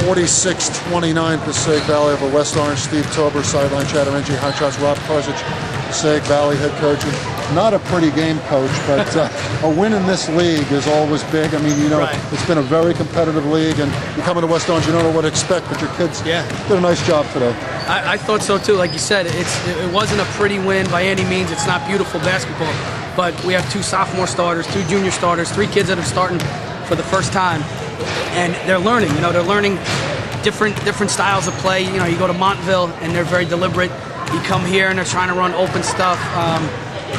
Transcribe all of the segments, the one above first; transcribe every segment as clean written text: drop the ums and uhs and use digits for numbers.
46-29 Passaic Valley over West Orange. Steve Tober, SideLineChatter, NJ Hotshots, Rob Carcich, Passaic Valley head coach. Not a pretty game, coach, but a win in this league is always big. I mean, you know, right. It's been a very competitive league, and you come into West Orange, you don't know what to expect, but your kids did a nice job today. I thought so too. Like you said, it wasn't a pretty win by any means. It's not beautiful basketball, but we have 2 sophomore starters, 2 junior starters, 3 kids that are starting for the first time, and they're learning. You know, they're learning different styles of play. You know, you go to Montville and they're very deliberate. You come here and they're trying to run open stuff.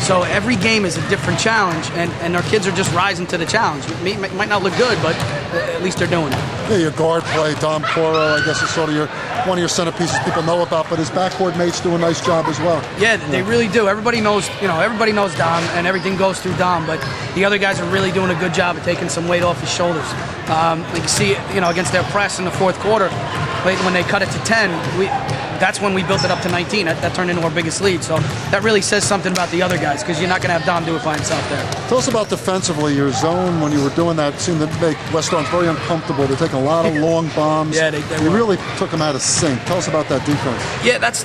So every game is a different challenge, and our kids are just rising to the challenge. It might not look good, but at least they're doing it. Yeah, your guard play, Dom Coro, I guess is sort of one of your centerpieces people know about, but his backcourt mates do a nice job as well. Yeah, they really do. Everybody knows, everybody knows Dom, and everything goes through Dom, but the other guys are really doing a good job of taking some weight off his shoulders. Like you see, against their press in the fourth quarter, when they cut it to 10, that's when we built it up to 19. That turned into our biggest lead. So that really says something about the other guys, because you're not going to have Dom do it by himself there. Tell us about defensively. Your zone, when you were doing that, seemed to make West Orange very uncomfortable. They're taking a lot of long bombs. Yeah, they really took them out of sync. Tell us about that defense. Yeah, that's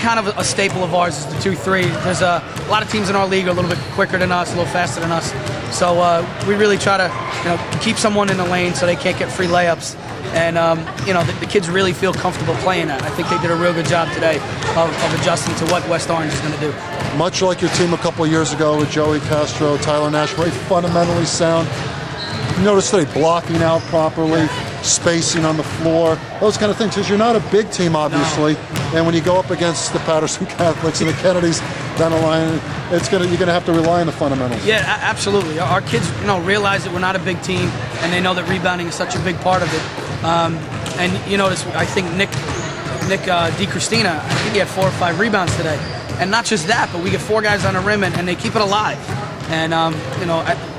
kind of a staple of ours, is the 2-3. There's a lot of teams in our league are a little bit quicker than us, a little faster than us. So we really try to keep someone in the lane so they can't get free layups. And the kids really feel comfortable playing that. I think they did a real good job today of adjusting to what West Orange is going to do. Much like your team a couple of years ago with Joey Castro, Tyler Nash, very fundamentally sound. You notice today blocking out properly, spacing on the floor, those kind of things. Because you're not a big team, obviously, and when you go up against the Patterson Catholics and the Kennedys down the line, you're going to have to rely on the fundamentals. Yeah, absolutely. Our kids, realize that we're not a big team, and they know that rebounding is such a big part of it. And you notice, I think Nick DiCristina, I think he had 4 or 5 rebounds today. And not just that, but we get 4 guys on the rim, and they keep it alive. And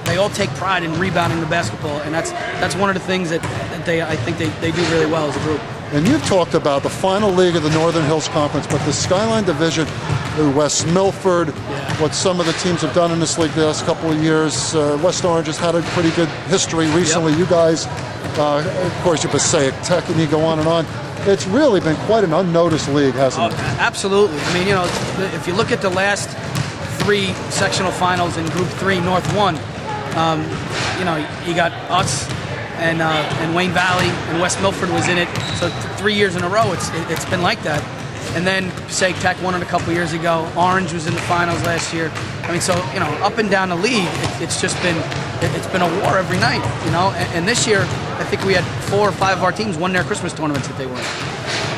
they all take pride in rebounding the basketball, and that's one of the things that I think they do really well as a group. And you've talked about the final league of the Northern Hills Conference, but the Skyline Division, West Milford, what some of the teams have done in this league the last couple of years. West Orange has had a pretty good history recently. You guys, of course, you're Passaic Tech, and you go on and on. It's really been quite an unnoticed league, hasn't it? Absolutely. I mean, if you look at the last 3 sectional finals in Group 3, North 1, you got us and Wayne Valley and West Milford was in it. So 3 years in a row, it's been like that. And then Passaic Tech won it a couple years ago. Orange was in the finals last year. I mean, so up and down the league, it's been a war every night. And this year, I think we had 4 or 5 of our teams won their Christmas tournaments that they won.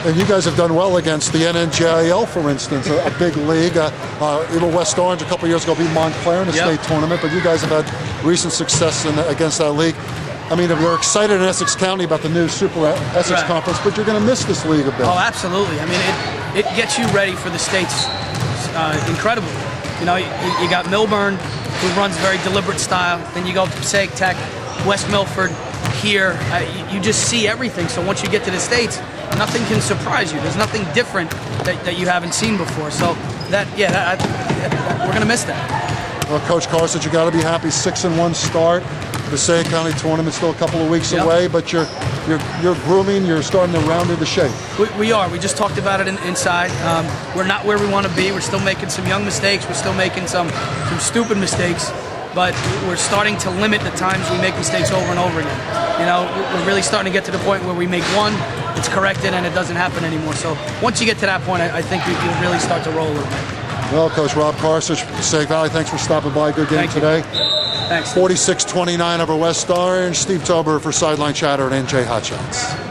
And you guys have done well against the NNJIL, for instance, a big league. Even West Orange a couple years ago beat Montclair in the state tournament, but you guys have had recent success against that league. I mean, we're excited in Essex County about the new Super Essex Conference, but you're going to miss this league a bit. Oh, absolutely. I mean, it gets you ready for the states incredibly. You got Milburn, who runs a very deliberate style. Then you go to Passaic Tech, West Milford, here. You just see everything. So once you get to the states, nothing can surprise you. There's nothing different that you haven't seen before. So we're going to miss that. Well, Coach Carcich, you got to be happy. 6-1 start. The Passaic County tournament still a couple of weeks away, but you're grooming. You're starting to round into shape. We are. We just talked about it inside. We're not where we want to be. We're still making some young mistakes. We're still making some stupid mistakes, but we're starting to limit the times we make mistakes over and over again. We're really starting to get to the point where we make one, it's corrected, and it doesn't happen anymore. So once you get to that point, I think you'll really start to roll a little bit. Well, Coach Rob Carcich, Passaic Valley, thanks for stopping by. Good game today. Thanks. 46-29 over West Orange. Steve Tober for SideLineChatter and NJ Hotshots.